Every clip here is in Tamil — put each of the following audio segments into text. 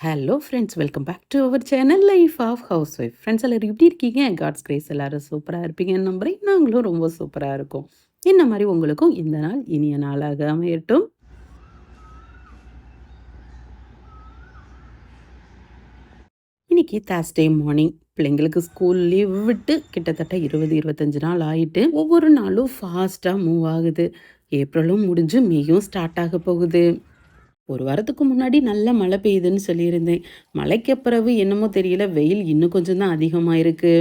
Hello friends, welcome back to our channel life of housewife. Friends எல்லோரும் எப்படி இருக்கீங்க? காட்ஸ் கிரேஸ் எல்லோரும் சூப்பராக இருப்பீங்கன்னு நம்புறேன். நாங்களும் ரொம்ப சூப்பராக இருக்கோம். இந்த மாதிரி உங்களுக்கும் இந்த நாள் இனிய நாளாக அமையட்டும். இன்னைக்கு தேர்ஸ்டே மார்னிங். பிள்ளைங்களுக்கு ஸ்கூல் லீவ் விட்டு கிட்டத்தட்ட 20-25 நாள் ஆயிட்டு ஒவ்வொரு நாளும் ஃபாஸ்ட்டாக மூவ் ஆகுது. ஏப்ரலும் முடிஞ்சு மேயும் ஸ்டார்ட் ஆக போகுது. ஒரு வாரத்துக்கு முன்னாடி நல்ல மழை பெய்யுதுன்னு சொல்லியிருந்தேன். மழைக்கு பிறகு என்னமோ தெரியல, வெயில் இன்னும் கொஞ்சம் தான் அதிகமாக இருக்கு.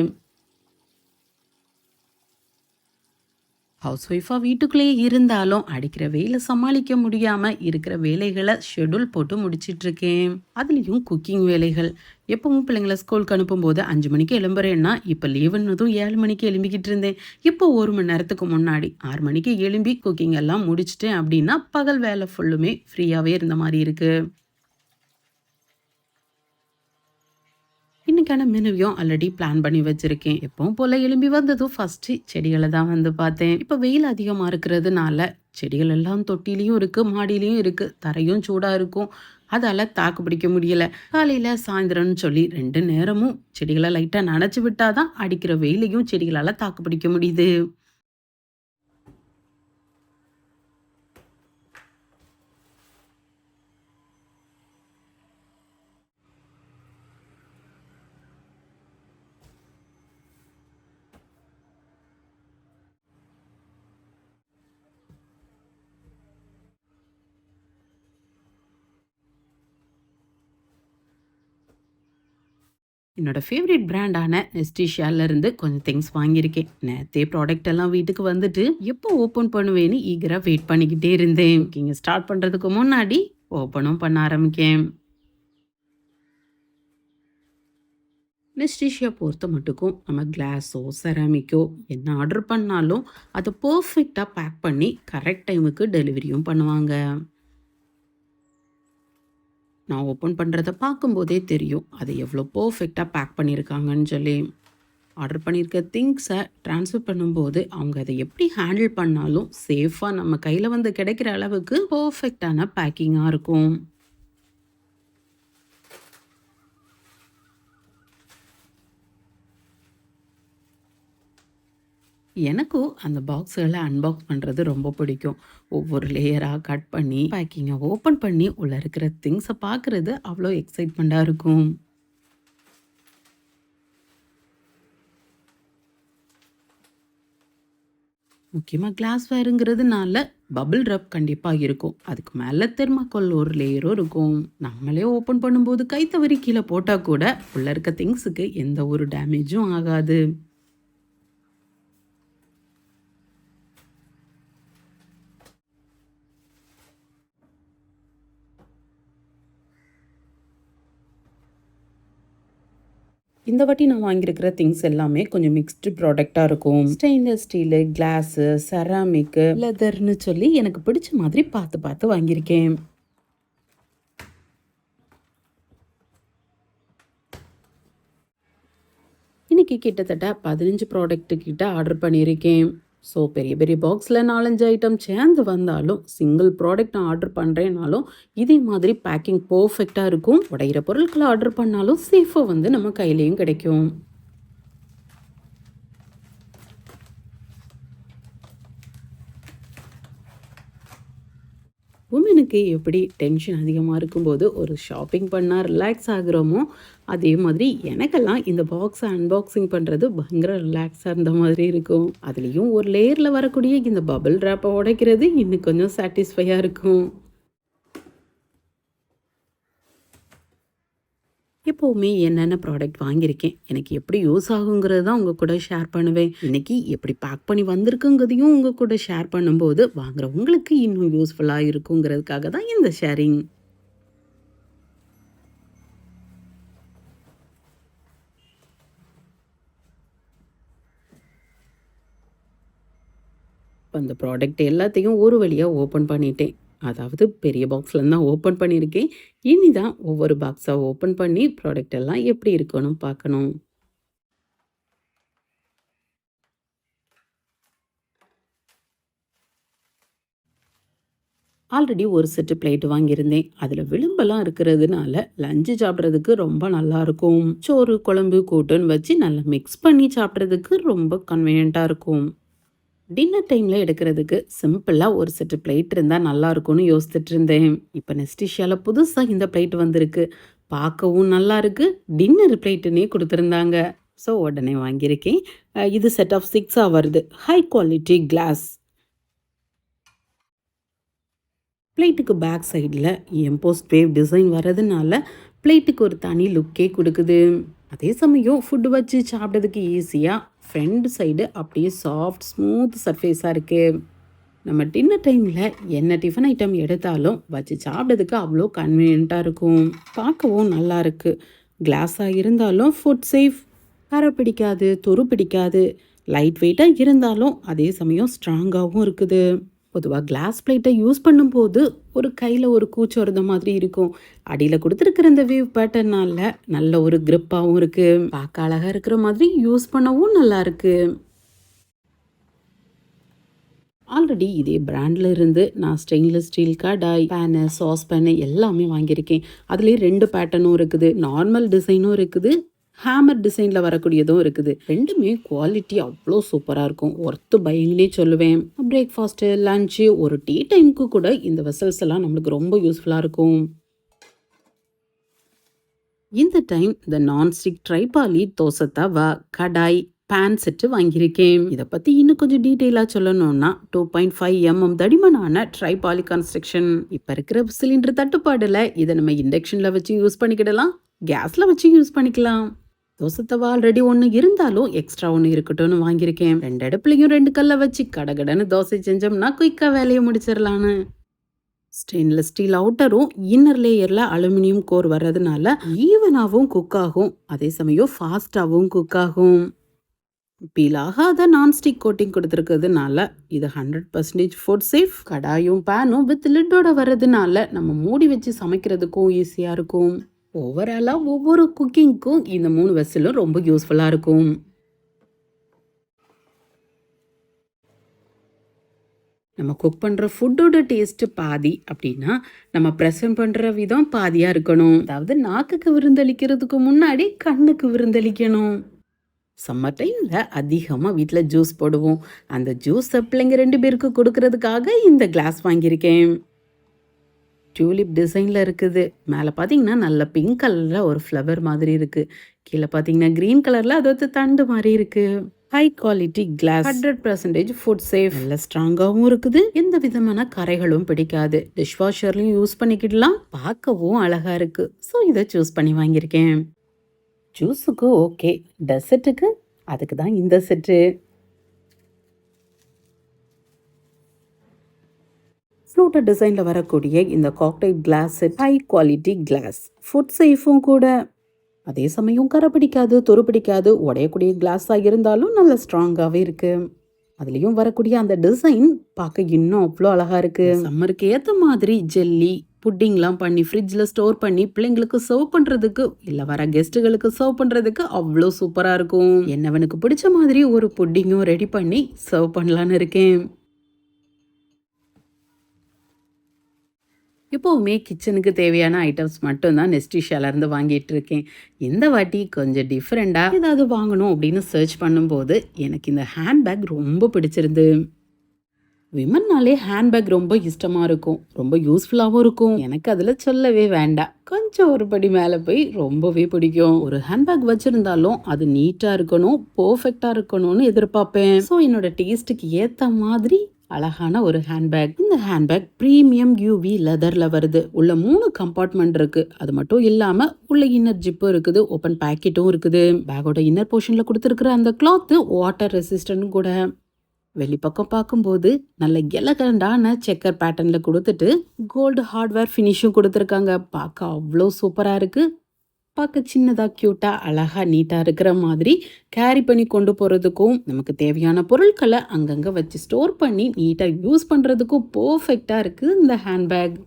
ஹவுஸ் ஒய்ஃபாக வீட்டுக்குள்ளேயே இருந்தாலும் அடிக்கிற வெயிலை சமாளிக்க முடியாமல் இருக்கிற வேலைகளை ஷெடியூல் போட்டு முடிச்சிட்ருக்கேன். அதுலேயும் குக்கிங் வேலைகள். எப்பவும் பிள்ளைங்களை ஸ்கூலுக்கு அனுப்பும்போது 5 மணிக்கு எழும்புறேன்னா இப்போ லீவுன்னதும் 7 மணிக்கு எழும்பிக்கிட்டு இருந்தேன். இப்போ 1 மணி நேரத்துக்கு முன்னாடி 6 மணிக்கு எழும்பி குக்கிங் எல்லாம் முடிச்சிட்டேன் அப்படின்னா பகல் வேலை ஃபுல்லுமே ஃப்ரீயாகவே இருந்த மாதிரி இருக்குது. இன்னைக்கான மெனுவையும் ஆல்ரெடி பிளான் பண்ணி வச்சிருக்கேன். எப்பவும் போல எழும்பி வந்ததும் ஃபர்ஸ்ட் செடிகளை தான் வந்து பார்த்தேன். இப்போ வெயில் அதிகமா இருக்கிறதுனால செடிகள் எல்லாம் தொட்டிலையும் இருக்கு, மாடியிலையும் இருக்கு. தரையும் சூடா இருக்கும். அதால தாக்கு பிடிக்க முடியல. காலையில சாயந்தரம்னு சொல்லி 2 நேரமும் செடிகளை லைட்டா நனைச்சு விட்டாதான் அடிக்கிற வெயிலையும் செடிகளால தாக்கு பிடிக்க முடியுது. என்னோட ஃபேவரட் பிராண்டான நெஸ்டிஷியால இருந்து கொஞ்சம் திங்ஸ் வாங்கியிருக்கேன். நேத்தே ப்ராடக்ட் எல்லாம் வீட்டுக்கு வந்துட்டு எப்போ ஓப்பன் பண்ணுவேன்னு ஈகரா வெயிட் பண்ணிக்கிட்டே இருந்தேன். குக்கிங் ஸ்டார்ட் பண்றதுக்கு முன்னாடி ஓப்பனும் பண்ண ஆரம்பிக்கேன். நெஸ்டிஷியா பொறுத்த மட்டுக்கும் நம்ம கிளாஸோ செராமிக்கோ என்ன ஆர்டர் பண்ணாலும் அதை பர்ஃபெக்டாக பேக் பண்ணி கரெக்ட் டைமுக்கு டெலிவரியும் பண்ணுவாங்க. நான் ஓப்பன் பண்ணுறத பார்க்கும்போதே தெரியும் அதை எவ்வளோ பர்ஃபெக்டாக பேக் பண்ணியிருக்காங்கன்னு சொல்லி. ஆர்டர் பண்ணியிருக்க திங்ஸை ட்ரான்ஸ்ஃபர் பண்ணும்போது அவங்க அதை எப்படி ஹேண்டில் பண்ணாலும் சேஃபாக நம்ம கையில் வந்து கிடைக்கிற அளவுக்கு பர்ஃபெக்டான பேக்கிங்காக இருக்கும். எனக்கும் அந்த பாக்ஸுகளை அன்பாக்ஸ் பண்ணுறது ரொம்ப பிடிக்கும். ஒவ்வொரு லேயராக கட் பண்ணி பேக்கிங்கை ஓப்பன் பண்ணி உள்ளே இருக்கிற திங்ஸை பார்க்குறது அவ்வளோ எக்ஸைட்மெண்ட்டாக இருக்கும். முக்கியமாக கிளாஸ் வேருங்கிறதுனால பபிள் ரப் கண்டிப்பாக இருக்கும். அதுக்கு மேலே தெர்மாக்கோல் ஒரு லேயரும் இருக்கும். நம்மளே ஓப்பன் பண்ணும்போது கை தவறி கீழே போட்டால் கூட உள்ளே இருக்க திங்ஸுக்கு எந்த ஒரு டேமேஜும் ஆகாது. இந்த வாட்டி நான் வாங்கியிருக்கிற திங்ஸ் எல்லாமே கொஞ்சம் மிக்ஸ்டு ப்ராடக்டாக இருக்கும். ஸ்டெயின்லெஸ் ஸ்டீலு, கிளாஸு, செராமிக்கு, லெதர்னு சொல்லி எனக்கு பிடிச்ச மாதிரி பார்த்து பார்த்து வாங்கியிருக்கேன். இன்னைக்கு கிட்டத்தட்ட 15 ப்ராடக்ட் கிட்ட ஆர்டர் பண்ணியிருக்கேன். ஸோ பெரிய பெரிய பாக்ஸில் 4-5 ஐட்டம் சேர்ந்து வந்தாலும் சிங்கிள் ப்ராடக்ட் நான் ஆர்டர் பண்ணுறேனாலும் இதே மாதிரி பேக்கிங் பர்ஃபெக்டாக இருக்கும். உடையிற பொருட்களை ஆர்டர் பண்ணாலும் சேஃபாக வந்து நம்ம கையிலையும் கிடைக்கும். உமனுக்கு எப்படி டென்ஷன் அதிகமாக இருக்கும்போது ஒரு ஷாப்பிங் பண்ணால் ரிலாக்ஸ் ஆகுறோமோ அதே மாதிரி எனக்கெல்லாம் இந்த பாக்ஸை அன்பாக்சிங் பண்ணுறது பயங்கர ரிலாக்ஸாக இருந்த மாதிரி இருக்கும். அதுலேயும் ஒரு லேயரில் வரக்கூடிய இந்த பபிள் ரேப்பை உடைக்கிறது இன்னும் கொஞ்சம் சாட்டிஸ்ஃபையாக இருக்கும். எப்போவுமே என்னென்ன ப்ராடக்ட் வாங்கியிருக்கேன், எனக்கு எப்படி யூஸ் ஆகுங்கிறது தான் உங்கள் கூட ஷேர் பண்ணுவேன். இன்னைக்கு எப்படி பேக் பண்ணி வந்திருக்குங்கிறதையும் உங்கள் கூட ஷேர் பண்ணும்போது வாங்குறவங்களுக்கு இன்னும் யூஸ்ஃபுல்லாக இருக்குங்கிறதுக்காக தான் இந்த ஷேரிங். இப்போ அந்த ப்ராடக்ட் எல்லாத்தையும் ஒரு வழியாக ஓப்பன் பண்ணிட்டேன். அதாவது பெரிய பாக்ஸ்லேருந்து தான் ஓப்பன் பண்ணியிருக்கேன். இனி தான் ஒவ்வொரு பாக்ஸாக ஓப்பன் பண்ணி ப்ராடக்ட் எல்லாம் எப்படி இருக்குன்னு பார்க்கணும். ஆல்ரெடி ஒரு செட்டு பிளேட் வாங்கியிருந்தேன். அதில் விளிம்பெல்லாம் இருக்கிறதுனால லஞ்சு சாப்பிட்றதுக்கு ரொம்ப நல்லா இருக்கும். சோறு குழம்பு கூட்டுன்னு வச்சு நல்லா மிக்ஸ் பண்ணி சாப்பிட்றதுக்கு ரொம்ப கன்வீனியண்ட்டாக இருக்கும். டின்னர் டைமில் எடுக்கிறதுக்கு சிம்பிளாக ஒரு செட்டு பிளேட் இருந்தால் நல்லா இருக்கும்னு யோசிச்சுட்டு இருந்தேன். இப்போ நெஸ்டிஷியாவில் புதுசாக இந்த பிளேட் வந்திருக்கு. பார்க்கவும் நல்லா இருக்கு. டின்னர் பிளேட்டுன்னே கொடுத்துருந்தாங்க. ஸோ உடனே வாங்கியிருக்கேன். இது செட் ஆஃப் 6 வருது. High quality glass. பிளேட்டுக்கு பேக் சைடில் எம்போஸ்ட் வேவ் டிசைன் வர்றதுனால பிளேட்டுக்கு ஒரு தனி லுக்கே கொடுக்குது. அதே சமயம் ஃபுட்டு வச்சு சாப்பிட்றதுக்கு ஈஸியாக ஃப்ரண்ட் சைடு அப்படியே சாஃப்ட் ஸ்மூத் சர்ஃபேஸாக இருக்குது. நம்ம டின்னர் டைமில் என்ன டிஃபன் ஐட்டம் எடுத்தாலும் வச்சு சாப்பிட்றதுக்கு அவ்வளோ கன்வீனியண்ட்டாக இருக்கும். பார்க்கவும் நல்லா இருக்குது. கிளாஸாக இருந்தாலும் ஃபுட் சேஃப். கரை பிடிக்காது, துரு பிடிக்காது. லைட் வெயிட்டாக இருந்தாலும் அதே சமயம் ஸ்ட்ராங்காகவும் இருக்குது. பொதுவாக கிளாஸ் பிளேட்டை யூஸ் பண்ணும்போது ஒரு கையில் ஒரு கூச்சம் இருந்த மாதிரி இருக்கும். அடியில் கொடுத்துருக்கிற இந்த வேவ் பேட்டர்னால நல்ல ஒரு கிரிப்பாகவும் இருக்குது. பார்க்க அழகாக இருக்கிற மாதிரி யூஸ் பண்ணவும் நல்லா இருக்குது. ஆல்ரெடி இதே பிராண்டில் இருந்து நான் ஸ்டெயின்லெஸ் ஸ்டீல் கடாய், பேனு, சாஸ் பேனு எல்லாமே வாங்கியிருக்கேன். அதுலேயே 2 பேட்டர்னும் இருக்குது. நார்மல் டிசைனும் இருக்குது, ஹேமர் டிசைனில் வரக்கூடியதும் இருக்குது. ரெண்டுமே குவாலிட்டி அவ்வளோ சூப்பராக இருக்கும். ஒர்த்து பையிங்னே சொல்லுவேன். பிரேக்ஃபாஸ்ட்டு, லஞ்சு, ஒரு டீ டைமுக்கு கூட இந்த வெசல்ஸ் எல்லாம் நம்மளுக்கு ரொம்ப யூஸ்ஃபுல்லாக இருக்கும். இந்த டைம் இந்த நான்ஸ்டிக் ட்ரைபாலி தோசை தவா, கடாய், பேன் செட்டு வாங்கியிருக்கேன். இதை பற்றி இன்னும் கொஞ்சம் டீட்டெயிலாக சொல்லணும்னா 2.5 mm தடிமனான ட்ரைபாலி கன்ஸ்ட்ரக்ஷன். இப்போ இருக்கிற சிலிண்டர் தட்டுப்பாடில் இதை நம்ம இண்டக்ஷனில் வச்சு யூஸ் பண்ணிக்கிடலாம், கேஸில் வச்சு யூஸ் பண்ணிக்கலாம். தோசை தவா ஆல்ரெடி ஒன்று இருந்தாலும் எக்ஸ்ட்ரா ஒன்று இருக்கட்டும்னு வாங்கியிருக்கேன். 2 அடுப்புலையும் 2 கல்லை வச்சு கடகடன்னு தோசை செஞ்சோம்னா குயிக்காக வேலையை முடிச்சிடலான்னு. ஸ்டெயின்லெஸ் ஸ்டீல் அவுட்டரும் இன்னர் லேயரில் அலுமினியம் கோர் வர்றதுனால ஈவனாகவும் குக் ஆகும், அதே சமயம் ஃபாஸ்டாகவும் குக் ஆகும். பீலாகாத நான்ஸ்டிக் கோட்டிங் கொடுத்துருக்கிறதுனால இது 100% ஃபுட் சேஃப். கடாயும் பேனும் வித் லிட்டோட வர்றதுனால நம்ம மூடி வச்சு சமைக்கிறதுக்கும் ஈஸியாக இருக்கும். ஓவராலாக ஒவ்வொரு குக்கிங்க்கும் இந்த 3 வெசலும் ரொம்ப யூஸ்ஃபுல்லாக இருக்கும். நம்ம குக் பண்ணுற ஃபுட்டோட டேஸ்ட்டு பாதி அப்படின்னா நம்ம ப்ரெசன்ட் பண்ணுற விதம் பாதியாக இருக்கணும். அதாவது நாக்குக்கு விருந்தளிக்கிறதுக்கு முன்னாடி கண்ணுக்கு விருந்தளிக்கணும். சம்மர் டைமில் அதிகமாக வீட்டில் ஜூஸ் போடுவோம். அந்த ஜூஸை பிள்ளைங்க 2 பேருக்கு கொடுக்கறதுக்காக இந்த கிளாஸ் வாங்கியிருக்கேன். டியூலிப் டிசைனில் இருக்குது. மேலே பார்த்தீங்கன்னா நல்ல பிங்க் கலரில் ஒரு ஃப்ளவர் மாதிரி இருக்குது. கீழே பார்த்தீங்கன்னா க்ரீன் கலரில் அது ஒரு தண்டு மாதிரி இருக்குது. High quality glass, 100% food safe. நல்ல ஸ்ட்ராங்காகவும் இருக்குது, எந்த விதமான கரைகளும் பிடிக்காது. டிஷ் வாஷர்லையும் யூஸ் பண்ணிக்கிடலாம், பார்க்கவும் அழகாக இருக்குது. ஸோ இதை சூஸ் பண்ணி வாங்கியிருக்கேன். ஜூஸுக்கு ஓகே, டெசர்ட்டுக்கு அதுக்கு தான் இந்த செட்டு. ஃப்ளூட்டர் டிசைனில் வரக்கூடிய இந்த cocktail glass set high quality glass, food சேஃபும் கூட. அதே சமயம் கரை பிடிக்காது, துரு பிடிக்காது. உடையக்கூடிய கிளாஸாக இருந்தாலும் நல்ல ஸ்ட்ராங்காகவே இருக்குது. அதுலேயும் வரக்கூடிய அந்த டிசைன் பார்க்க இன்னும் அவ்வளோ அழகாக இருக்குது. சம்மருக்கு ஏற்ற மாதிரி ஜெல்லி புட்டிங்லாம் பண்ணி ஃப்ரிட்ஜில் ஸ்டோர் பண்ணி பிள்ளைங்களுக்கு சர்வ் பண்ணுறதுக்கு இல்லை வர கெஸ்ட்டுகளுக்கு சர்வ் பண்ணுறதுக்கு அவ்வளோ சூப்பராக இருக்கும். என்னவனுக்கு பிடிச்ச மாதிரி ஒரு புட்டிங்கும் ரெடி பண்ணி சர்வ் பண்ணலான்னு இருக்கேன். இப்போவுமே கிச்சனுக்கு தேவையான ஐட்டம்ஸ் மட்டும்தான் நெஸ்டிஷாலேருந்து வாங்கிட்டு இருக்கேன். இந்த வாட்டி கொஞ்சம் டிஃப்ரெண்ட்டாக ஏதாவது வாங்கணும் அப்படின்னு சர்ச் பண்ணும்போது எனக்கு இந்த ஹேண்ட்பேக் ரொம்ப பிடிச்சிருந்து. விமன்னாலே ஹேண்ட்பேக் ரொம்ப இஷ்டமாக இருக்கும், ரொம்ப யூஸ்ஃபுல்லாகவும் இருக்கும். எனக்கு அதில் சொல்லவே வேண்டாம், கொஞ்சம் ஒரு படி மேலே போய் ரொம்பவே பிடிக்கும். ஒரு ஹேண்ட்பேக் வச்சுருந்தாலும் அது நீட்டாக இருக்கணும், பர்ஃபெக்டாக இருக்கணும்னு எதிர்பார்ப்பேன். ஸோ என்னோட டேஸ்ட்டுக்கு ஏற்ற மாதிரி அழகான ஒரு ஹேண்ட்பேக். இந்த ஹேண்ட்பேக் ப்ரீமியம் யூவி லெதரில் வருது. உள்ள 3 கம்பார்ட்மெண்ட் இருக்குது. அது மட்டும் இல்லாமல் உள்ள இன்னர் ஜிப்பும் இருக்குது, ஓப்பன் பேக்கெட்டும் இருக்குது. பேக்கோட இன்னர் போர்ஷனில் கொடுத்துருக்குற அந்த கிளாத்து வாட்டர் ரெசிஸ்டன்ட் கூட. வெளிப்பக்கம் பார்க்கும்போது நல்ல எலகண்டான செக்கர் பேட்டர்னில் கொடுத்துட்டு கோல்டு ஹார்ட்வேர் ஃபினிஷும் கொடுத்துருக்காங்க. பார்க்க அவ்வளோ சூப்பராக இருக்குது. பார்க்க சின்னதாக க்யூட்டாக அழகாக நீட்டாக இருக்கிற மாதிரி கேரி பண்ணி கொண்டு போகிறதுக்கும் நமக்கு தேவையான பொருட்களை அங்கங்கே வச்சு ஸ்டோர் பண்ணி நீட்டாக யூஸ் பண்ணுறதுக்கும் பர்ஃபெக்டாக இருக்குது இந்த ஹேண்ட்பேக்.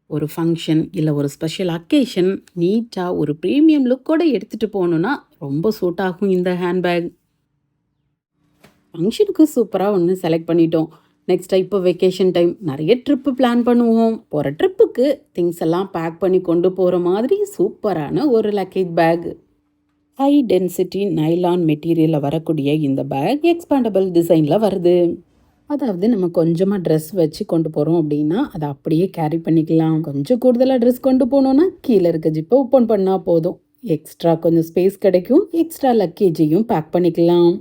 ஒரு ஃபங்க்ஷன் இல்லை ஒரு ஸ்பெஷல் அக்கேஷன் நீட்டாக ஒரு ப்ரீமியம் லுக்கோடு எடுத்துகிட்டு போகணுன்னா ரொம்ப சூட் ஆகும் இந்த ஹேண்ட்பேக். ஃபங்க்ஷனுக்கு சூப்பராக ஒன்று செலக்ட் பண்ணிட்டோம். நெக்ஸ்ட் இப்போ வெக்கேஷன் டைம் நிறைய ட்ரிப்பு பிளான் பண்ணுவோம். போகிற ட்ரிப்புக்கு திங்ஸ் எல்லாம் பேக் பண்ணி கொண்டு போகிற மாதிரி சூப்பரான ஒரு luggage back. High density nylon மெட்டீரியலில் வரக்கூடிய இந்த பேக் எக்ஸ்பேண்டபிள் டிசைனில் வருது. அதாவது நம்ம கொஞ்சமாக ட்ரெஸ் வச்சு கொண்டு போகிறோம் அப்படின்னா அதை அப்படியே கேரி பண்ணிக்கலாம். கொஞ்சம் கூடுதலாக ட்ரெஸ் கொண்டு போனோன்னா கீழே இருக்க ஜிப்பை ஓப்பன் பண்ணால் போதும். எக்ஸ்ட்ரா கொஞ்சம் ஸ்பேஸ் கிடைக்கும். எக்ஸ்ட்ரா லக்கேஜையும் பேக் பண்ணிக்கலாம்.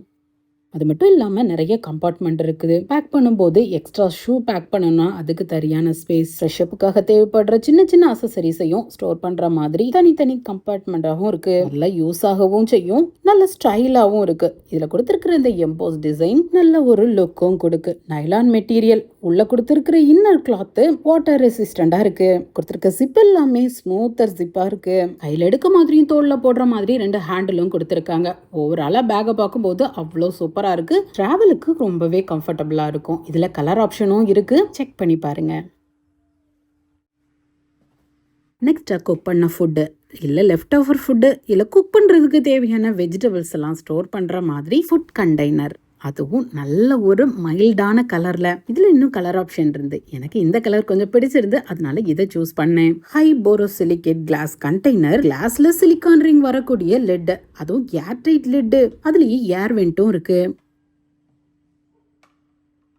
அது மட்டும் இல்லாமல் நிறைய கம்பார்ட்மெண்ட் இருக்குது. பேக் பண்ணும்போது எக்ஸ்ட்ரா ஷூ பேக் பண்ணணும்னா அதுக்கு சரியான ஸ்பேஸ். ஃப்ரெஷ்அப்புக்காக தேவைப்படுற சின்ன சின்ன அசசரிஸையும் ஸ்டோர் பண்ணுற மாதிரி தனித்தனி கம்பார்ட்மெண்ட்டாகவும் இருக்குது. நல்லா யூஸ் ஆகவும் செய்யும், நல்ல ஸ்டைலாகவும் இருக்குது. இதில் கொடுத்துருக்கிற இந்த எம்போஸ் டிசைன் நல்ல ஒரு லுக்கும் கொடுக்கு. நைலான் மெட்டீரியல் உள்ள கொடுத்துருக்கிற இன்னர் கிளாத்து வாட்டர் ரெசிஸ்டண்டாக இருக்குது. கொடுத்துருக்க ஜிப் எல்லாமே ஸ்மூத்தர் ஜிப்பாக இருக்குது. கையில் எடுக்க மாதிரியும் தோளில் போடுற மாதிரி 2 ஹேண்டிலும் கொடுத்துருக்காங்க. ஓவராலாக பேக்கை பார்க்கும்போது அவ்வளோ சூப்பராக இருக்கு. டிராவலுக்கு ரொம்பவே கம்ஃபர்டபுளா இருக்கும். இதுல கலர் ஆப்ஷனும் இருக்கு, செக் பண்ணி பாருங்க. நெக்ஸ்ட் குக் பண்ண ஃபுட்டு இல்லை லெஃப்ட் ஓவர் ஃபுட்டு இல்லை குக் பண்ணுறதுக்கு தேவையான வெஜிடபிள்ஸ் எல்லாம் ஸ்டோர் பண்ணுற மாதிரி ஃபுட் கண்டெய்னர். அதுவும் நல்ல ஒரு மைல்டான கலரில். இதில் இன்னும் கலர் ஆப்ஷன் இருந்து எனக்கு இந்த கலர் கொஞ்சம் பிடிச்சிருந்து அதனால இதை சூஸ் பண்ணேன். High borosilicate glass container. கிளாஸ்ல சிலிக்கான் ரிங் வரக்கூடிய லெட், அதுவும் ஏர்டைட் லெட். அதுலேயே ஏர் வெண்ட்டும் இருக்கு.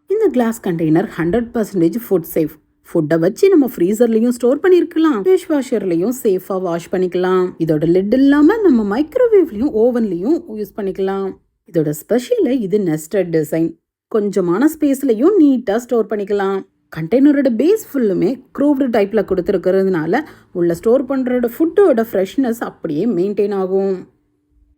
இந்த கிளாஸ் கண்டெய்னர் 100% ஃபுட் சேஃப். ஃபுட்டை வச்சு நம்ம ஃப்ரீசர்லையும் ஸ்டோர் பண்ணியிருக்கலாம், டிஷ் வாஷர்லையும் சேஃபாக வாஷ் பண்ணிக்கலாம். இதோட லிட் இல்லாமல் நம்ம மைக்ரோவேவ்லையும் ஓவன்லையும் யூஸ் பண்ணிக்கலாம். இதோட ஸ்பெஷல் இது நெஸ்டட் டிசைன். கொஞ்சமான ஸ்பேஸ்லையும் நீட்டாக ஸ்டோர் பண்ணிக்கலாம். கண்டெய்னரோட பேஸ் ஃபுல்லுமே க்ரூவ்டு டைப்பில் கொடுத்துருக்கிறதுனால உள்ள ஸ்டோர் பண்ணுறோட ஃபுட்டோட ஃப்ரெஷ்னஸ் அப்படியே மெயின்டைன் ஆகும்.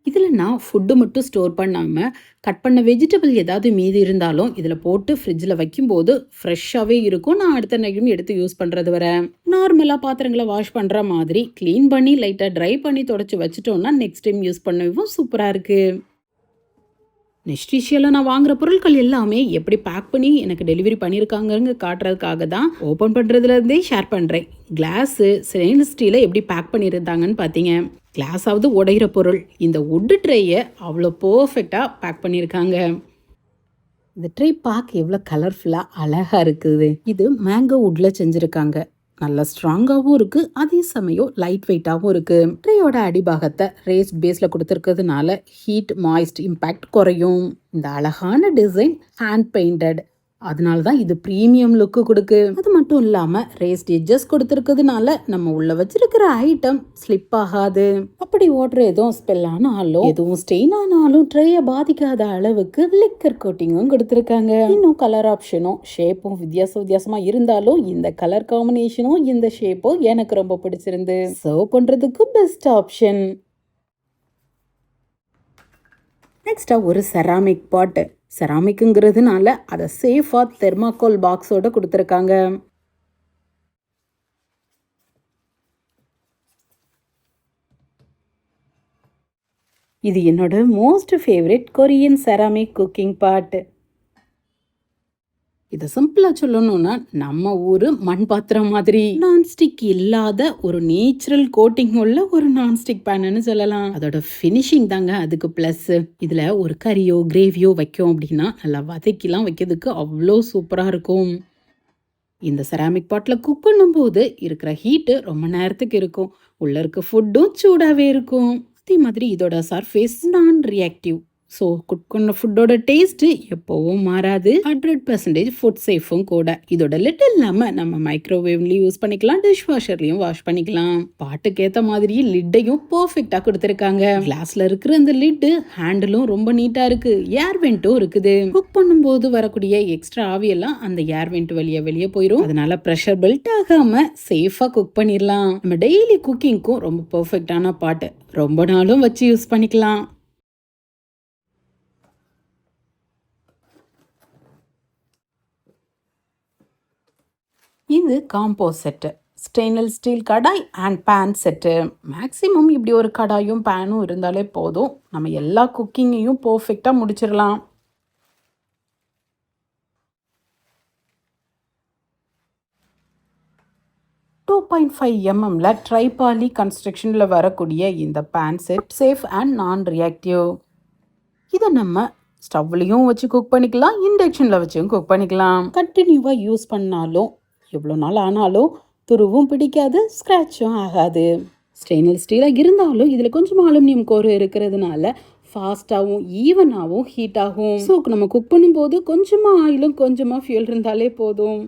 இதில் நான் ஃபுட்டு மட்டும் ஸ்டோர் பண்ணாமல் கட் பண்ண வெஜிடபிள் ஏதாவது மீதி இருந்தாலும் இதில் போட்டு ஃப்ரிட்ஜில் வைக்கும்போது ஃப்ரெஷ்ஷாகவே இருக்கும். நான் அடுத்த நைட்டும் எடுத்து யூஸ் பண்ணுறது வர நார்மலாக பாத்திரங்களை வாஷ் பண்ணுற மாதிரி க்ளீன் பண்ணி லைட்டாக ட்ரை பண்ணி தொடச்சி வச்சுட்டோன்னா நெக்ஸ்ட் டைம் யூஸ் பண்ணவும் சூப்பராக இருக்குது. நெக்ஸ்ட் விஷயம் நான் வாங்குற பொருட்கள் எல்லாமே எப்படி பேக் பண்ணி எனக்கு டெலிவரி பண்ணியிருக்காங்கன்னு காட்டுறதுக்காக தான் ஓப்பன் பண்ணுறதுலேருந்தே ஷேர் பண்ணுறேன். கிளாஸு ஸ்டெயின்லெஸ் ஸ்டீலை எப்படி பேக் பண்ணியிருந்தாங்கன்னு பார்த்தீங்க. கிளாஸாவது உடையிற பொருள். இந்த உட்டு ட்ரேயை அவ்வளோ பர்ஃபெக்டாக பேக் பண்ணியிருக்காங்க. இந்த ட்ரே பார்க்க எவ்வளோ கலர்ஃபுல்லாக அழகாக இருக்குது. இது மேங்கோ வுட்டில் செஞ்சுருக்காங்க. நல்லா ஸ்ட்ராங்காகவும் இருக்குது, அதே சமயம் லைட் வெயிட்டாகவும் இருக்குது. ட்ரேயோட அடிபாகத்தை ரேஸ் பேஸில் கொடுத்துருக்கிறதுனால ஹீட் மாய்ஸ்ட் இம்பேக்ட் குறையும். இந்த அழகான டிசைன் ஹேண்ட் பெயிண்டட், அதனால தான் இது ப்ரீமியம் லுக்கு கொடுக்கு. அது மட்டும் இல்லாமல் ரேஸ்ட் எட்ஜஸ் கொடுத்துருக்கிறதுனால நம்ம உள்ள வச்சிருக்கிற ஐட்டம் ஸ்லிப் ஆகாது. அப்படி ஓட்டுற எதுவும் ஸ்பெல் ஆனாலும் எதுவும் ஸ்டெயின் ஆனாலும் ட்ரேயை பாதிக்காத அளவுக்கு லிக்கர் கோட்டிங்கும் கொடுத்துருக்காங்க. இன்னும் கலர் ஆப்ஷனும் ஷேப்பும் வித்தியாசமா இருந்தாலும் இந்த கலர் காம்பினேஷனும் இந்த ஷேப்பும் எனக்கு ரொம்ப பிடிச்சிருந்து. சர்வ் பண்றதுக்கு பெஸ்ட் ஆப்ஷன். நெக்ஸ்டா ஒரு செராமிக் பாட்டு. செராமிக்குங்கிறதுனால அதை சேஃபாக தெர்மாக்கோல் பாக்ஸோட கொடுத்துருக்காங்க. இது என்னோட most favourite Korean ceramic cooking pot. இதை சிம்பிளா சொல்லணும்னா நம்ம ஊரு மண் பாத்திரம் மாதிரி நான்ஸ்டிக் இல்லாத ஒரு நேச்சுரல் கோட்டிங் உள்ள ஒரு நான்ஸ்டிக் பேன்னு சொல்லலாம். அதோட ஃபினிஷிங் தாங்க அதுக்கு பிளஸ். இதுல ஒரு கறியோ கிரேவியோ வைக்கும் அப்படின்னா நல்லா வதக்கிலாம் வைக்கிறதுக்கு அவ்வளோ சூப்பரா இருக்கும். இந்த செராமிக் பாட்டில் குக் பண்ணும்போது இருக்கிற ஹீட்டு ரொம்ப நேரத்துக்கு இருக்கும். உள்ள இருக்க ஃபுட்டும் சூடாகவே இருக்கும். அதே மாதிரி இதோட சர்ஃபேஸ் நான் ரியாக்டிவ். ஸோ குக் பண்ண ஃபுட்டோட டேஸ்ட்டு எப்போவும் மாறாது. 100% ஃபுட் சேஃபும் கூட. இதோட லிட் இல்லாமல் நம்ம மைக்ரோவேவ்லையும் யூஸ் பண்ணிக்கலாம், டிஷ் வாஷர்லையும் வாஷ் பண்ணிக்கலாம். பாட்டுக்கு ஏற்ற மாதிரியே லிட்டையும் பர்ஃபெக்டாக கொடுத்துருக்காங்க. கிளாஸ்ல இருக்கிற அந்த லிட்டு ஹேண்டிலும் ரொம்ப நீட்டாக இருக்கு. ஏர் வெண்ட்டும் இருக்குது. குக் பண்ணும்போது வரக்கூடிய எக்ஸ்ட்ரா ஆவியெல்லாம் அந்த ஏர் வெண்ட் வெளியே போயிடும். அதனால ப்ரெஷர் பெல்ட் ஆகாம சேஃபாக குக் பண்ணிடலாம். நம்ம டெய்லி குக்கிங்க்கும் ரொம்ப பர்ஃபெக்டான பாட்டு. ரொம்ப நாளும் வச்சு யூஸ் பண்ணிக்கலாம். இது combo set. Stainless steel kadai and pan set. Maximum இப்படி ஒரு கடாயும் பேனும் இருந்தாலே போதும், நம்ம எல்லா குக்கிங்கையும் பர்ஃபெக்டாக முடிச்சிடலாம். mm ட்ரைபாலி கன்ஸ்ட்ரக்ஷனில் வரக்கூடிய இந்த பேன் செட் சேஃப் அண்ட் நான் ரியாக்டிவ். இதை நம்ம ஸ்டவ்லையும் வச்சு குக் பண்ணிக்கலாம், இண்டக்ஷனில் வச்சும் குக் பண்ணிக்கலாம். கண்டினியூவாக யூஸ் பண்ணாலும் எவ்வளோ நாள் ஆனாலும் துருவும் பிடிக்காது, ஸ்க்ராட்சும் ஆகாது. ஸ்டெயின்லெஸ் ஸ்டீலாக இருந்தாலும் இதில் கொஞ்சம் அலுமினியம் கோர் இருக்கிறதுனால ஃபாஸ்ட்டாகவும் ஈவனாகவும் ஹீட் ஆகும். ஸோ நம்ம குக் பண்ணும்போது கொஞ்சமாக ஆயிலும் கொஞ்சமாக ஃபியூல் இருந்தாலே போதும்.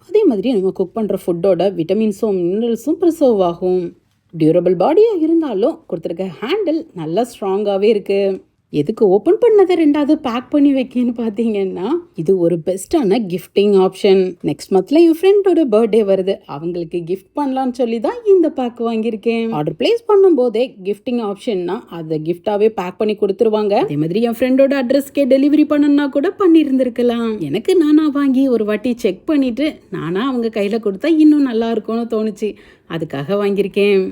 அதே மாதிரி நம்ம குக் பண்ணுற ஃபுட்டோட விட்டமின்ஸும் மினரல்ஸும் ப்ரிசர்வ் ஆகும். டியூரபிள் பாடியாக இருந்தாலும் கொடுத்துருக்க ஹேண்டில் நல்லா ஸ்ட்ராங்காகவே இருக்குது. எதுக்கு ஓப்பன் பண்ணதை ரெண்டாவது பேக் பண்ணி வைக்கன்னு பார்த்தீங்கன்னா, இது ஒரு பெஸ்ட்டான கிஃப்டிங் ஆப்ஷன். நெக்ஸ்ட் மந்த்ல என் ஃப்ரெண்டோட பர்த்டே வருது, அவங்களுக்கு கிஃப்ட் பண்ணலான்னு சொல்லி தான் இந்த பேக் வாங்கியிருக்கேன். ஆர்டர் பிளேஸ் பண்ணும் போதே கிஃப்டிங் ஆப்ஷன்னா அதை கிஃப்டாவே பேக் பண்ணி கொடுத்துருவாங்க. அதே மாதிரி என் ஃப்ரெண்டோட அட்ரஸ்க்கே டெலிவரி பண்ணணும்னா கூட பண்ணியிருந்திருக்கலாம். எனக்கு நானா வாங்கி ஒரு வாட்டி செக் பண்ணிட்டு நானா அவங்க கையில் கொடுத்தா இன்னும் நல்லா இருக்கும்னு தோணுச்சு, அதுக்காக வாங்கியிருக்கேன்.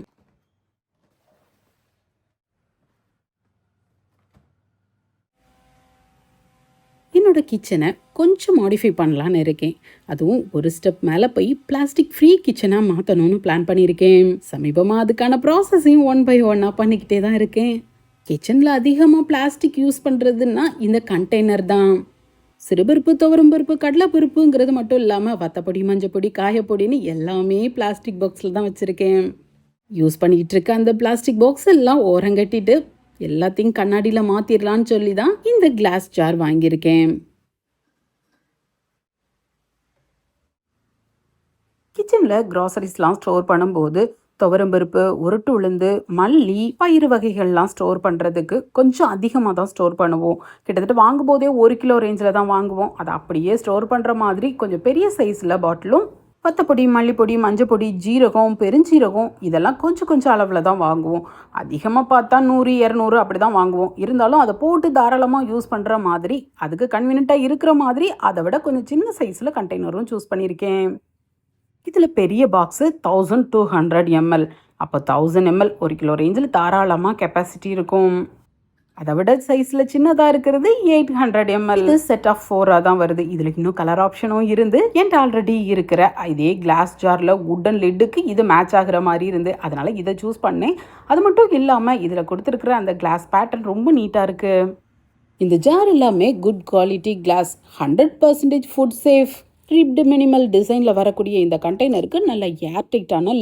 என்னோட கிச்சனை கொஞ்சம் மாடிஃபை பண்ணலான்னு இருக்கேன். அதுவும் ஒரு ஸ்டெப் மேலே போய் பிளாஸ்டிக் ஃப்ரீ கிச்சனாக மாற்றணும்னு பிளான் பண்ணியிருக்கேன். சமீபமாக அதுக்கான ப்ராசஸையும் 1 by 1 பண்ணிக்கிட்டே தான் இருக்கேன். கிச்சனில் அதிகமாக பிளாஸ்டிக் யூஸ் பண்ணுறதுன்னா இந்த கண்டெய்னர் தான். சிறுபருப்பு, துவரம்பருப்பு, கடலைப்பருப்புங்கிறது மட்டும் இல்லாமல் வத்தப்பொடி, மஞ்சப்பொடி, காயப்பொடின்னு எல்லாமே பிளாஸ்டிக் பாக்ஸில் தான் வச்சுருக்கேன். யூஸ் பண்ணிக்கிட்டு இருக்க அந்த பிளாஸ்டிக் பாக்ஸ் எல்லாம் ஓரங்கட்டிட்டு எல்லாத்தையும் கண்ணாடியில் மாற்றிடலான்னு சொல்லி தான் இந்த கிளாஸ் ஜார் வாங்கியிருக்கேன். கிச்சனில் க்ராசரிஸ்லாம் ஸ்டோர் பண்ணும்போது துவரம்பருப்பு, உருட்டு உளுந்து, மல்லி, பயிறு வகைகள்லாம் ஸ்டோர் பண்ணுறதுக்கு கொஞ்சம் அதிகமாக தான் ஸ்டோர் பண்ணுவோம். கிட்டத்தட்ட வாங்கும்போதே 1 கிலோ ரேஞ்சில் தான் வாங்குவோம். அதை அப்படியே ஸ்டோர் பண்ணுற மாதிரி கொஞ்சம் பெரிய சைஸில் பாட்டிலும் வத்தப்பொடி, மல்லிப்பொடி, மஞ்சப்பொடி, ஜீரகம், பெருஞ்சீரகம் இதெல்லாம் கொஞ்சம் கொஞ்சம் அளவில் தான் வாங்குவோம். அதிகமாக பார்த்தா 100, 200 அப்படி தான் வாங்குவோம். இருந்தாலும் அதை போட்டு தாராளமாக யூஸ் பண்ணுற மாதிரி, அதுக்கு கன்வீனியண்ட்டாக இருக்கிற மாதிரி அதை விட கொஞ்சம் சின்ன சைஸில் கண்டெய்னரும் சூஸ் பண்ணியிருக்கேன். இதில் பெரிய பாக்ஸு 1200 ml. அப்போ 1000 ml 1 கிலோ ரேஞ்சில் தாராளமாக கெப்பாசிட்டி இருக்கும். அதை விட சைஸில் சின்னதாக இருக்கிறது 800 ml. இது செட் ஆஃப் 4 தான் வருது. இதில் இன்னும் கலர் ஆப்ஷனும் இருந்து என்கிட்ட ஆல்ரெடி இருக்கிற இதே கிளாஸ் ஜாரில் உட்டன் லிட்டுக்கு இது மேட்ச் ஆகிற மாதிரி இருந்து அதனால் இதை சூஸ் பண்ணேன். அது மட்டும் இல்லாமல் இதில் கொடுத்துருக்குற அந்த கிளாஸ் பேட்டர்ன் ரொம்ப நீட்டாக இருக்குது. இந்த ஜார் எல்லாமே good quality glass, 100% food safe. Ribbed minimal டிசைனில் வரக்கூடிய இந்த கண்டெய்னருக்கு நல்ல ஏர்டைட்டான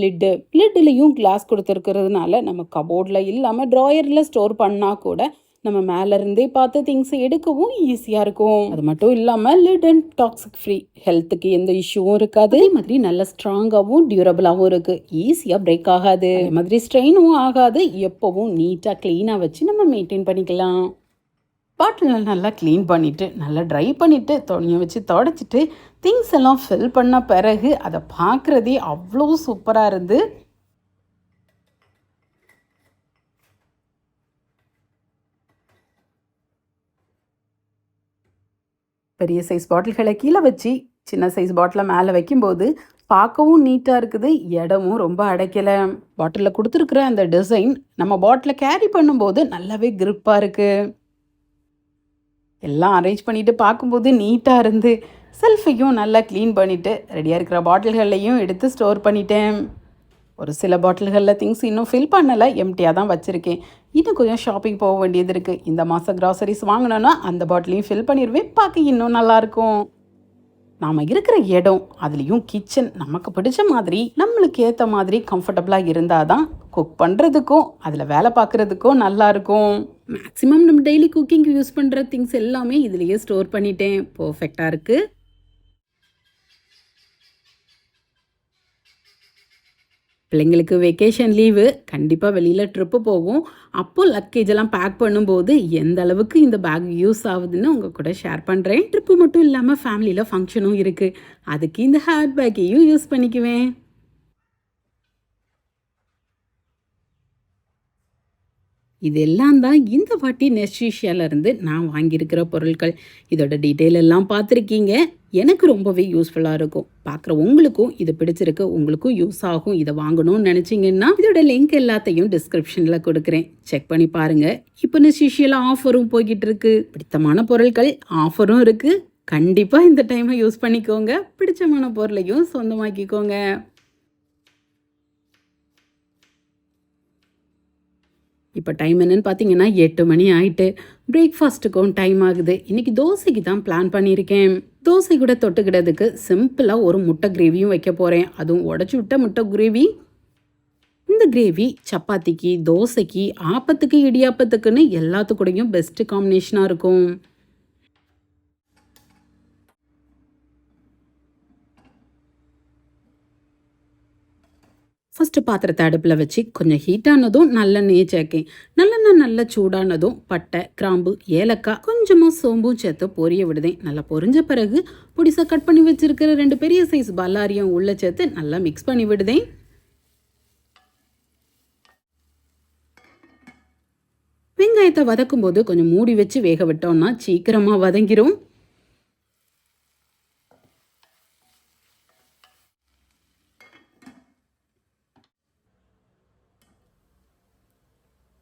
லிட்டுலையும் கிளாஸ் கொடுத்துருக்கிறதுனால நம்ம கபோர்டில் இல்லாமல் ட்ராயரில் ஸ்டோர் பண்ணால் கூட நம்ம மேலேருந்தே பார்த்து திங்ஸை எடுக்கவும் ஈஸியாக இருக்கும். அது மட்டும் இல்லாமல் லிட் அண்ட் டாக்ஸிக் ஃப்ரீ, ஹெல்த்துக்கு எந்த இஷ்யூவும் இருக்காது. அதே மாதிரி நல்ல ஸ்ட்ராங்காகவும் டியூரபிளாகவும் இருக்குது, ஈஸியாக பிரேக் ஆகாது. அதே மாதிரி ஸ்ட்ரெயினும் ஆகாது. எப்போவும் நீட்டாக க்ளீனாக வச்சு நம்ம மெயின்டைன் பண்ணிக்கலாம். பாட்டில் நல்லா க்ளீன் பண்ணிவிட்டு நல்லா ட்ரை பண்ணிவிட்டு துணியை வச்சு தொடச்சிட்டு திங்ஸ் எல்லாம் ஃபில் பண்ண பிறகு அதை பார்க்குறதே அவ்வளோ சூப்பராக இருந்து. பெரிய சைஸ் பாட்டில்களை கீழே வச்சு சின்ன சைஸ் பாட்டிலை மேலே வைக்கும்போது பார்க்கவும் நீட்டாக இருக்குது, இடமும் ரொம்ப அடைக்கலை. பாட்டிலில் கொடுத்துருக்குற அந்த டிசைன் நம்ம பாட்டிலை கேரி பண்ணும்போது நல்லாவே கிரிப்பாக இருக்குது. எல்லாம் அரேஞ்ச் பண்ணிவிட்டு பார்க்கும்போது நீட்டாக இருந்து செல்ஃபையும் நல்லா க்ளீன் பண்ணிவிட்டு ரெடியாக இருக்கிற பாட்டில்கள்லையும் எடுத்து ஸ்டோர் பண்ணிட்டேன். ஒரு சில பாட்டில்களில் திங்ஸ் இன்னும் ஃபில் பண்ணலை, எம்டியாக தான் வச்சுருக்கேன். இன்னும் கொஞ்சம் ஷாப்பிங் போக வேண்டியது இருக்குது. இந்த மாதம் க்ராசரிஸ் வாங்கினோன்னா அந்த பாட்டிலையும் ஃபில் பண்ணிடுவேன், பார்க்க இன்னும் நல்லாயிருக்கும். நாம் இருக்கிற இடம் அதுலேயும் கிச்சன் நமக்கு பிடிச்ச மாதிரி நம்மளுக்கு ஏற்ற மாதிரி கம்ஃபர்டபுளாக இருந்தால் தான் குக் பண்ணுறதுக்கும் அதில் வேலை பார்க்குறதுக்கும் நல்லாயிருக்கும். மேக்ஸிமம் நம்ம டெய்லி குக்கிங் யூஸ் பண்ணுற திங்ஸ் எல்லாமே இதுலேயே ஸ்டோர் பண்ணிட்டேன், பர்ஃபெக்டாக இருக்குது. பிள்ளைங்களுக்கு வெக்கேஷன் லீவு, கண்டிப்பாக வெளியில் ட்ரிப்பு போவோம். அப்போது லக்கேஜெல்லாம் பேக் பண்ணும்போது எந்த அளவுக்கு இந்த பேக் யூஸ் ஆகுதுன்னு உங்கள் கூட ஷேர் பண்ணுறேன். ட்ரிப்பு மட்டும் இல்லாமல் ஃபேமிலியில் ஃபங்க்ஷனும் இருக்குது, அதுக்கு இந்த ஹேண்ட் பேக்கையும் யூஸ் பண்ணிக்குவேன். இதெல்லாம் தான் இந்த வாட்டி நெஸ்டீஷியாவிலேருந்து நான் வாங்கியிருக்கிற பொருட்கள். இதோட டீட்டெயில் எல்லாம் பார்த்துருக்கீங்க. எனக்கு ரொம்பவே யூஸ்ஃபுல்லாக இருக்கும். பார்க்குற உங்களுக்கும் இது பிடிச்சிருக்கு, உங்களுக்கும் யூஸ் ஆகும், இதை வாங்கணும்னு நினச்சிங்கன்னா இதோட லிங்க் எல்லாத்தையும் டிஸ்கிரிப்ஷனில் கொடுக்குறேன், செக் பண்ணி பாருங்கள். இப்போ நெஸ்டீஷியாவில் ஆஃபரும் போய்கிட்டு இருக்கு, பிடித்தமான பொருட்கள் ஆஃபரும் இருக்குது. கண்டிப்பாக இந்த டைமை யூஸ் பண்ணிக்கோங்க, பிடிச்சமான பொருளையும் சொந்தமாக்கிக்கோங்க. இப்போ டைம் என்னன்னு பார்த்தீங்கன்னா 8 மணி ஆயிட்டு. பிரேக்ஃபாஸ்ட்டுக்கும் டைம் ஆகுது. இன்னைக்கு தோசைக்கு தான் பிளான் பண்ணியிருக்கேன். தோசை கூட தொட்டுக்கிடதுக்கு சிம்பிளாக ஒரு முட்டை கிரேவியும் வைக்க போகிறேன். அதுவும் உடச்சி விட்ட முட்டை கிரேவி. இந்த கிரேவி சப்பாத்திக்கு, தோசைக்கு, ஆப்பத்துக்கு, இடியாப்பத்துக்குன்னு எல்லாத்துக்கூடையும் பெஸ்ட்டு காம்பினேஷனாக இருக்கும். ஃபஸ்ட்டு பாத்திரத்தை அடுப்பில் வச்சு கொஞ்சம் ஹீட்டானதும் நல்லெண்ணெயை சேர்க்கேன். நல்லெண்ணெய் நல்லா சூடானதும் பட்டை, கிராம்பு, ஏலக்காய், கொஞ்சமாக சோம்பும் சேர்த்து பொரிய விடுதேன். நல்லா பொரிஞ்ச பிறகு பொடிசாக கட் பண்ணி வச்சிருக்கிற 2 பெரிய சைஸ் பல்லாரியும் உள்ளே சேர்த்து நல்லா மிக்ஸ் பண்ணி விடுதேன். வெங்காயத்தை வதக்கும் போது கொஞ்சம் மூடி வச்சு வேக விட்டோம்னா சீக்கிரமாக வதங்கிரும்.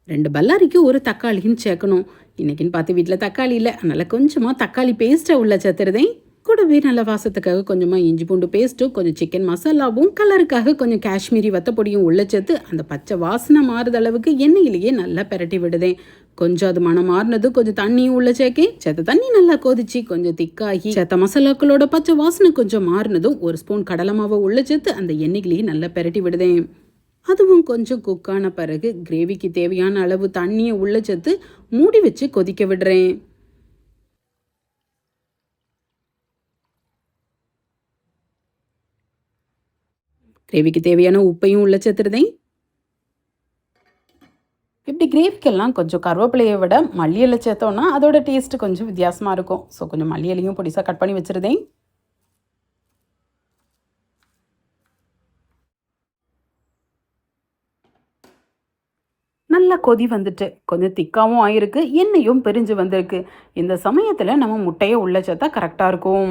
2 பல்லாரிக்கு ஒரு தக்காளியும் சேர்க்கணும். இன்னைக்குன்னு பார்த்து வீட்டில் தக்காளி இல்லை, அதனால் கொஞ்சமாக தக்காளி பேஸ்ட்டை உள்ள சேர்த்துறதேன். கூடவே நல்ல வாசத்துக்காக கொஞ்சமாக இஞ்சி பூண்டு பேஸ்ட்டும், கொஞ்சம் சிக்கன் மசாலாவும், கலருக்காக கொஞ்சம் காஷ்மீரி வத்தப்பொடியும் உள்ள சேர்த்து அந்த பச்சை வாசனை மாறுத அளவுக்கு எண்ணெயிலேயே நல்லா பெரட்டி விடுதேன். கொஞ்சம் அது மனம் மாறினது கொஞ்சம் தண்ணியும் உள்ள சேர்த்த தண்ணி நல்லா கொதிச்சு கொஞ்சம் திக்காகி சேர்த்த மசாலாக்களோட பச்சை வாசனை கொஞ்சம் மாறினதும் 1 ஸ்பூன் கடலை மாவை உள்ள சேர்த்து அந்த எண்ணெயிலேயே நல்லா பெரட்டி விடுதேன். அதுவும் கொஞ்சம் குக்கான பிறகு கிரேவிக்கு தேவையான அளவு தண்ணியை உள்ள சேர்த்து மூடி வச்சு கொதிக்க விடுறேன். கிரேவிக்கு தேவையான உப்பையும் உள்ள சேர்த்துருதேன். இப்படி கிரேவிக்கெல்லாம் கொஞ்சம் கருவேப்பிலையை விட மல்லி இலை சேர்த்தோன்னா அதோட டேஸ்ட் கொஞ்சம் வித்தியாசமாக இருக்கும். ஸோ கொஞ்சம் மல்லி இலையும் பொடிசாக கட் பண்ணி வச்சுருதேன். நல்லா கொதி வந்துட்டு கொஞ்சம் திக்காவும் ஆயிருக்கு, எண்ணெயும் பிரிஞ்சு வந்திருக்கு. இந்த சமயத்தில் நம்ம முட்டையை உள்ள சேர்த்தா கரெக்டாக இருக்கும்.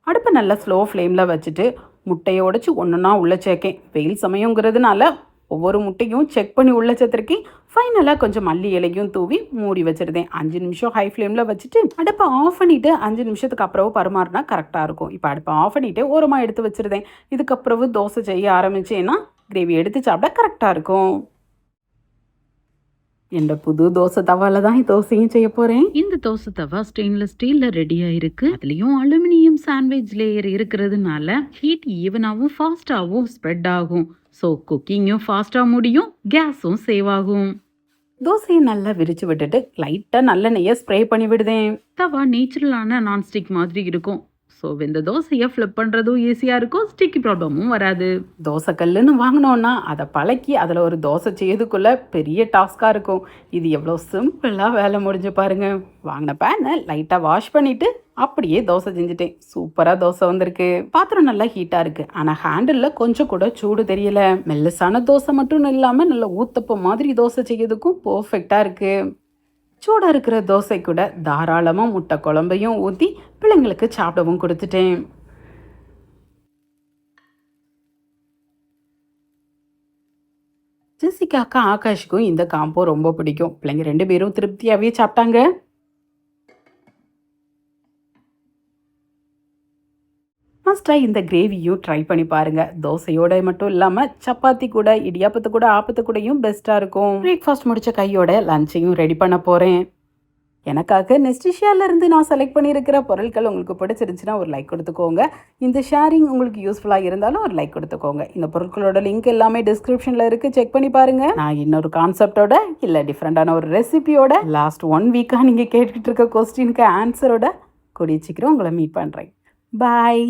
அடுப்பை நல்லா ஸ்லோ ஃப்ளேமில் வச்சுட்டு முட்டையை உடச்சி ஒன்றுனா உள்ள சேர்க்கேன். வெயில் சமயங்கிறதுனால ஒவ்வொரு முட்டையும் செக் பண்ணி உள்ள சேர்த்துருக்கேன். ஃபைனலாக கொஞ்சம் மல்லி இலையும் தூவி மூடி வச்சுருந்தேன். 5 நிமிஷம் ஹை ஃப்ளேமில் வச்சுட்டு அடுப்பை ஆஃப் பண்ணிவிட்டு 5 நிமிஷத்துக்கு அப்புறம் பரிமாறினா கரெக்டாக இருக்கும். இப்போ அடுப்பை ஆஃப் பண்ணிவிட்டு ஓரமாக எடுத்து வச்சுருந்தேன். இதுக்கப்புறம் தோசை செய்ய ஆரம்பித்தேன்னா கிரேவி எடுத்து சாப்பிட கரெக்டாக இருக்கும். என்ற புது தோசை தவால தான் தோசையும் செய்ய போறேன். இந்த தோசை தவா ஸ்டெயின்லெஸ் ஸ்டீல்ல ரெடியா இருக்கு. அதுலயும் அலுமினியம் சாண்ட்விச் லேயர் இருக்கிறதுனால ஹீட் ஈவனாவும் ஃபாஸ்டாவும் ஸ்ப்ரெட் ஆகும். ஸோ குக்கிங்கும் ஃபாஸ்டா முடியும், கேஸும் சேவ் ஆகும். தோசையை நல்லா விரிச்சு விட்டுட்டு லைட்டா நல்லெண்ணெயை ஸ்ப்ரே பண்ணி விடுதேன். தவா நேச்சுரலான நான்ஸ்டிக் மாதிரி இருக்கும். ஸோ இந்த தோசையை ஃப்ளிப் பண்ணுறதும் ஈஸியாக இருக்கும், ஸ்டிக்கி ப்ராப்ளமும் வராது. தோசை கல்லுன்னு வாங்கினோன்னா அதை பழக்கி அதில் ஒரு தோசை செய்யறதுக்குள்ளே பெரிய டாஸ்காக இருக்கும். இது எவ்வளோ சிம்பிளாக வேலை முடிஞ்சு பாருங்கள். வாங்கின பேனை லைட்டாக வாஷ் பண்ணிவிட்டு அப்படியே தோசை செஞ்சுட்டேன். சூப்பராக தோசை வந்திருக்கு. பாத்திரம் நல்லா ஹீட்டாக இருக்குது, ஆனால் ஹேண்டிலில் கொஞ்சம் கூட சூடு தெரியல. மெல்லிசான தோசை மட்டும் இல்லாமல் நல்ல ஊத்தப்பம் மாதிரி தோசை செய்யறதுக்கும் பர்ஃபெக்டாக இருக்குது. சூடாக இருக்கிற தோசை கூட தாராளமாக முட்டை குழம்பையும் ஊற்றி பிள்ளைங்களுக்கு சாப்பிடவும் கொடுத்துட்டேன். ஜெசிகாக்கா ஆகாஷுக்கும் இந்த காம்போ ரொம்ப பிடிக்கும். பிள்ளைங்க 2 பேரும் திருப்தியாகவே சாப்பிட்டாங்க. மஸ்டாக இந்த கிரேவியும் ட்ரை பண்ணி பாருங்கள். தோசையோட மட்டும் இல்லாமல் சப்பாத்தி கூட, இடியாப்பத்து கூட, ஆப்பத்து கூடயும் பெஸ்ட்டாக இருக்கும். பிரேக்ஃபாஸ்ட் முடித்த கையோட லஞ்சையும் ரெடி பண்ண போகிறேன். எனக்காக நெஸ்டிஷியாவிலேருந்து நான் செலக்ட் பண்ணியிருக்கிற பொருட்கள் உங்களுக்கு பிடிச்சிருந்துச்சுன்னா ஒரு லைக் கொடுத்துக்கோங்க. இந்த ஷேரிங் உங்களுக்கு யூஸ்ஃபுல்லாக இருந்தாலும் ஒரு லைக் கொடுத்துக்கோங்க. இந்த பொருட்களோட லிங்க் எல்லாமே டிஸ்கிரிப்ஷனில் இருக்குது, செக் பண்ணி பாருங்கள். நான் இன்னொரு கான்செப்டோட இல்லை டிஃப்ரெண்ட்டான ஒரு ரெசிபியோட லாஸ்ட் 1 வீக்காக நீங்கள் கேட்டுக்கிட்டு இருக்க கொஸ்டினுக்கு ஆன்சரோட கூடிய சீக்கிரம் உங்களை மீட் பண்ணுறேன். பாய்.